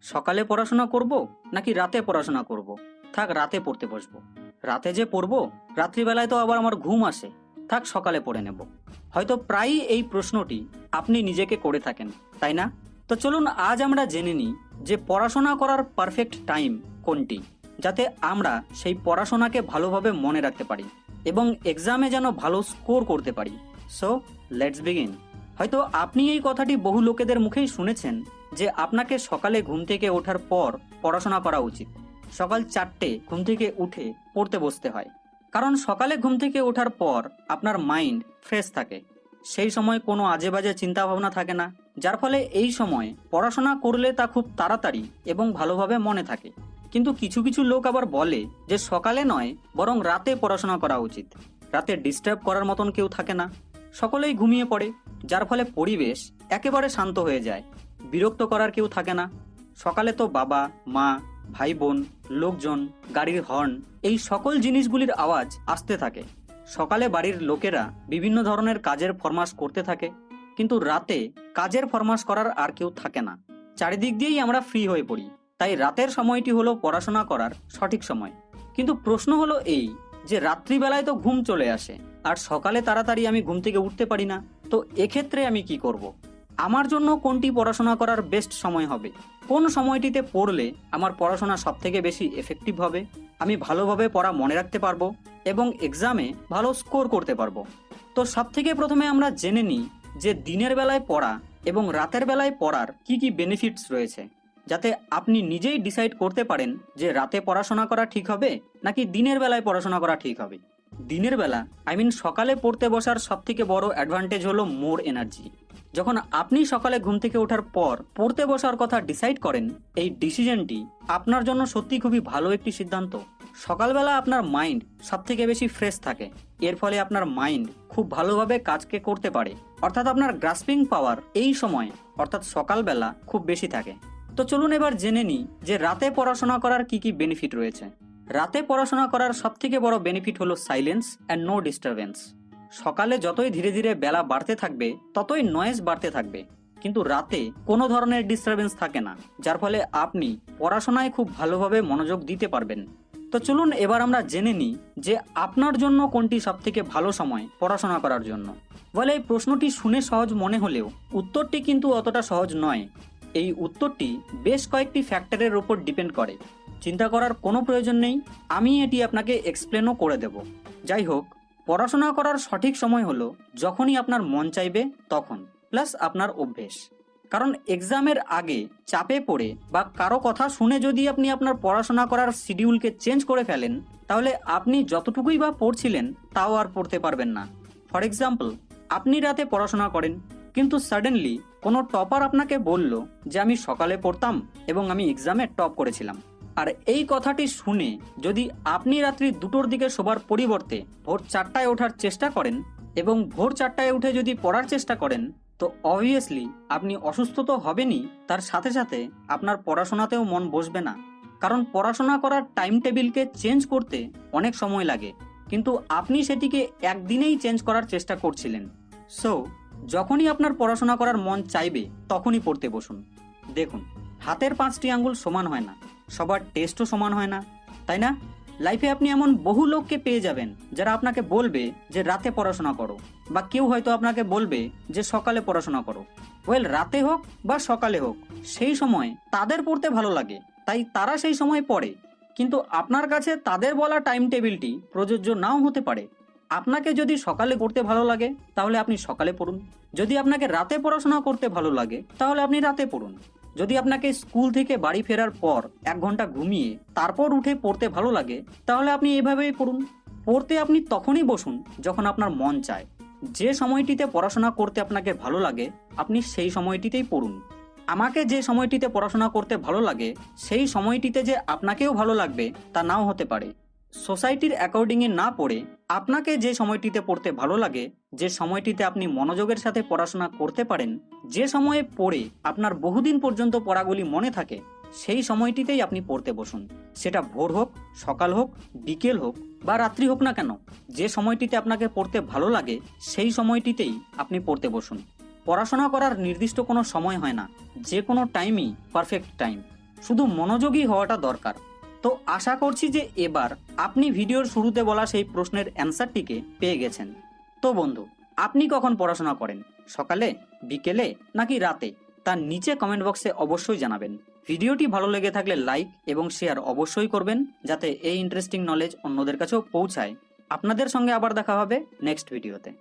সকালে পড়াশোনা করব নাকি রাতে পড়াশোনা করব? থাক, রাতে পড়তে বসবো। রাতে যে পড়বো, রাত্রিবেলায় তো আবার আমার ঘুম আসে। থাক, সকালে পড়ে নেব। হয়তো প্রায়ই এই প্রশ্নটি আপনি নিজেকে করে থাকেন, তাই না? তো চলুন আজ আমরা জেনে নিই যে পড়াশোনা করার পারফেক্ট টাইম কোনটি, যাতে আমরা সেই পড়াশোনাকে ভালোভাবে মনে রাখতে পারি এবং এক্সামে যেন ভালো স্কোর করতে পারি। So let's begin. হয়তো আপনি এই কথাটি বহু লোকেদের মুখেই শুনেছেন যে আপনাকে সকালে ঘুম থেকে ওঠার পর পড়াশোনা করা উচিত। সকাল 4টে ঘুম থেকে উঠে পড়তে বসতে হয়, কারণ সকালে ঘুম থেকে ওঠার পর আপনার মাইন্ড ফ্রেশ থাকে। সেই সময় কোনো আজে বাজে চিন্তা ভাবনা থাকে না, যার ফলে এই সময় পড়াশোনা করলে তা খুব তাড়াতাড়ি এবং ভালোভাবে মনে থাকে। কিন্তু কিছু কিছু লোক আবার বলে যে সকালে নয়, বরং রাতে পড়াশোনা করা উচিত। রাতে ডিস্টার্ব করার মতন কেউ থাকে না, সকলেই ঘুমিয়ে পড়ে, যার ফলে পরিবেশ একেবারে শান্ত হয়ে যায়। বিরক্ত করার কেউ থাকে না। সকালে তো বাবা মা, ভাই বোন, লোকজন, গাড়ির হর্ন, এই সকল জিনিসগুলির আওয়াজ আসতে থাকে। সকালে বাড়ির লোকেরা বিভিন্ন ধরনের কাজের ফরমাশ করতে থাকে, কিন্তু রাতে কাজের ফরমাশ করার আর কেউ থাকে না। চারিদিক দিয়েই আমরা ফ্রি হয়ে পড়ি। তাই রাতের সময়টি হলো পড়াশোনা করার সঠিক সময়। কিন্তু প্রশ্ন হলো এই যে রাত্রিবেলায় তো ঘুম চলে আসে, আর সকালে তাড়াতাড়ি আমি ঘুম থেকে উঠতে পারি না। তো এক্ষেত্রে আমি কি করব? আমার জন্য কোনটি পড়াশোনা করার বেস্ট সময় হবে? কোন সময়টিতে পড়লে আমার পড়াশোনা সব থেকে বেশি এফেক্টিভ হবে, আমি ভালোভাবে পড়া মনে রাখতে পারবো এবং এক্সামে ভালো স্কোর করতে পারবো? তো সব থেকে প্রথমে আমরা জেনে নিই যে দিনের বেলায় পড়া এবং রাতের বেলায় পড়ার কি কি বেনিফিটস রয়েছে, যাতে আপনি নিজেই ডিসাইড করতে পারেন যে রাতে পড়াশোনা করা ঠিক হবে নাকি দিনের বেলায় পড়াশোনা করা ঠিক হবে। দিনের বেলা সকালে পড়তে বসার সব থেকে বড় অ্যাডভান্টেজ হলো মোর এনার্জি। যখন আপনি সকালে ঘুম থেকে ওঠার পর পড়তে বসার কথা ডিসাইড করেন, এই ডিসিশনটি আপনার জন্য সত্যি খুবই ভালো একটি সিদ্ধান্ত। সকালবেলা আপনার মাইন্ড সব থেকে বেশি ফ্রেশ থাকে, এর ফলে আপনার মাইন্ড খুব ভালোভাবে কাজকে করতে পারে, অর্থাৎ আপনার গ্রাসপিং পাওয়ার এই সময় অর্থাৎ সকালবেলা খুব বেশি থাকে। তো চলুন এবার জেনে নিই যে রাতে পড়াশোনা করার কি কি বেনিফিট রয়েছে। রাতে পড়াশোনা করার সব থেকে বড় বেনিফিট হলো সাইলেন্স অ্যান্ড নো ডিস্টারবেন্স। সকালে যতই ধীরে ধীরে বেলা বাড়তে থাকবে ততই নয়েজ বাড়তে থাকবে, কিন্তু রাতে কোনো ধরনের ডিস্টারবেন্স থাকে না, যার ফলে আপনি পড়াশোনায় খুব ভালোভাবে মনোযোগ দিতে পারবেন। তো চলুন এবার আমরা জেনে নিই যে আপনার জন্য কোনটি সব থেকে ভালো সময় পড়াশোনা করার জন্য। বলে এই প্রশ্নটি শুনে সহজ মনে হলেও উত্তরটি কিন্তু অতটা সহজ নয়। এই উত্তরটি বেশ কয়েকটি ফ্যাক্টরের উপর ডিপেন্ড করে। চিন্তা করার কোনো প্রয়োজন নেই, আমি এটি আপনাকে এক্সপ্লেনও করে দেব। যাই হোক, পড়াশোনা করার সঠিক সময় হলো যখনই আপনার মন চাইবে তখন, প্লাস আপনার অভ্যেস। কারণ এক্সামের আগে চাপে পড়ে বা কারো কথা শুনে যদি আপনি আপনার পড়াশোনা করার শিডিউলকে চেঞ্জ করে ফেলেন, তাহলে আপনি যতটুকুই বা পড়ছিলেন তাও আর পড়তে পারবেন না। ফর এক্সাম্পল, আপনি রাতে পড়াশোনা করেন, কিন্তু সাডেনলি কোনো টপার আপনাকে বলল যে আমি সকালে পড়তাম এবং আমি এক্সামে টপ করেছিলাম। আর এই কথাটি শুনে যদি আপনি রাত্রি 2টোর দিকে শোবার পরিবর্তে ভোর 4টায় ওঠার চেষ্টা করেন এবং ভোর 4টায় উঠে যদি পড়ার চেষ্টা করেন, তো অবভিয়াসলি আপনি অসুস্থ তো হবেনই, তার সাথে সাথে আপনার পড়াশোনাতেও মন বসবে না। কারণ পড়াশোনা করার টাইম টেবিলকে চেঞ্জ করতে অনেক সময় লাগে, কিন্তু আপনি সেটিকে একদিনেই চেঞ্জ করার চেষ্টা করছিলেন। সো যখনই আপনার পড়াশোনা করার মন চাইবে তখনই পড়তে বসুন। দেখুন, হাতের 5টি আঙ্গুল সমান হয় না, সবার টেস্টও সমান হয় না, তাই না? লাইফে আপনি এমন বহু লোককে পেয়ে যাবেন যারা আপনাকে বলবে যে রাতে পড়াশোনা করো, বা কেউ হয়তো আপনাকে বলবে যে সকালে পড়াশোনা করো। রাতে হোক বা সকালে হোক, সেই সময় তাদের পড়তে ভালো লাগে, তাই তারা সেই সময় পড়ে। কিন্তু আপনার কাছে তাদের বলা টাইম টেবিলটি প্রযোজ্য নাও হতে পারে। আপনাকে যদি সকালে করতে ভালো লাগে তাহলে আপনি সকালে পড়ুন, যদি আপনাকে রাতে পড়াশোনা করতে ভালো লাগে তাহলে আপনি রাতে পড়ুন, যদি আপনাকে স্কুল থেকে বাড়ি ফেরার পর 1 ঘন্টা ঘুমিয়ে তারপর উঠে পড়তে ভালো লাগে তাহলে আপনি এভাবেই পড়ুন। পড়তে আপনি তখনই বসুন যখন আপনার মন চায়। যে সময়টিতে পড়াশোনা করতে আপনাকে ভালো লাগে আপনি সেই সময়টিতেই পড়ুন। আমাকে যে সময়টিতে পড়াশোনা করতে ভালো লাগে সেই সময়টিতে যে আপনাকেও ভালো লাগবে তা নাও হতে পারে। সোসাইটির অ্যাকর্ডিংয়ে না পড়ে আপনাকে যে সময়টিতে পড়তে ভালো লাগে, যে সময়টিতে আপনি মনোযোগের সাথে পড়াশোনা করতে পারেন, যে সময়ে পড়ে আপনার বহুদিন পর্যন্ত পড়াগুলি মনে থাকে, সেই সময়টিতেই আপনি পড়তে বসুন। সেটা ভোর হোক, সকাল হোক, বিকেল হোক বা রাত্রি হোক না কেন, যে সময়টিতে আপনাকে পড়তে ভালো লাগে সেই সময়টিতেই আপনি পড়তে বসুন। পড়াশোনা করার নির্দিষ্ট কোনো সময় হয় না, যে কোনো টাইমই পারফেক্ট টাইম। শুধু মনোযোগী হওয়াটা দরকার। তো আশা করছি যে এবার আপনি ভিডিওর শুরুতে বলা সেই প্রশ্নের অ্যান্সারটিকে পেয়ে গেছেন। তো বন্ধু, আপনি কখন পড়াশোনা করেন? সকালে, বিকেলে নাকি রাতে? তার নিচে কমেন্ট বক্সে অবশ্যই জানাবেন। ভিডিওটি ভালো লেগে থাকলে লাইক এবং শেয়ার অবশ্যই করবেন, যাতে এই ইন্টারেস্টিং নলেজ অন্যদের কাছেও পৌঁছায়। আপনাদের সঙ্গে আবার দেখা হবে নেক্সট ভিডিওতে।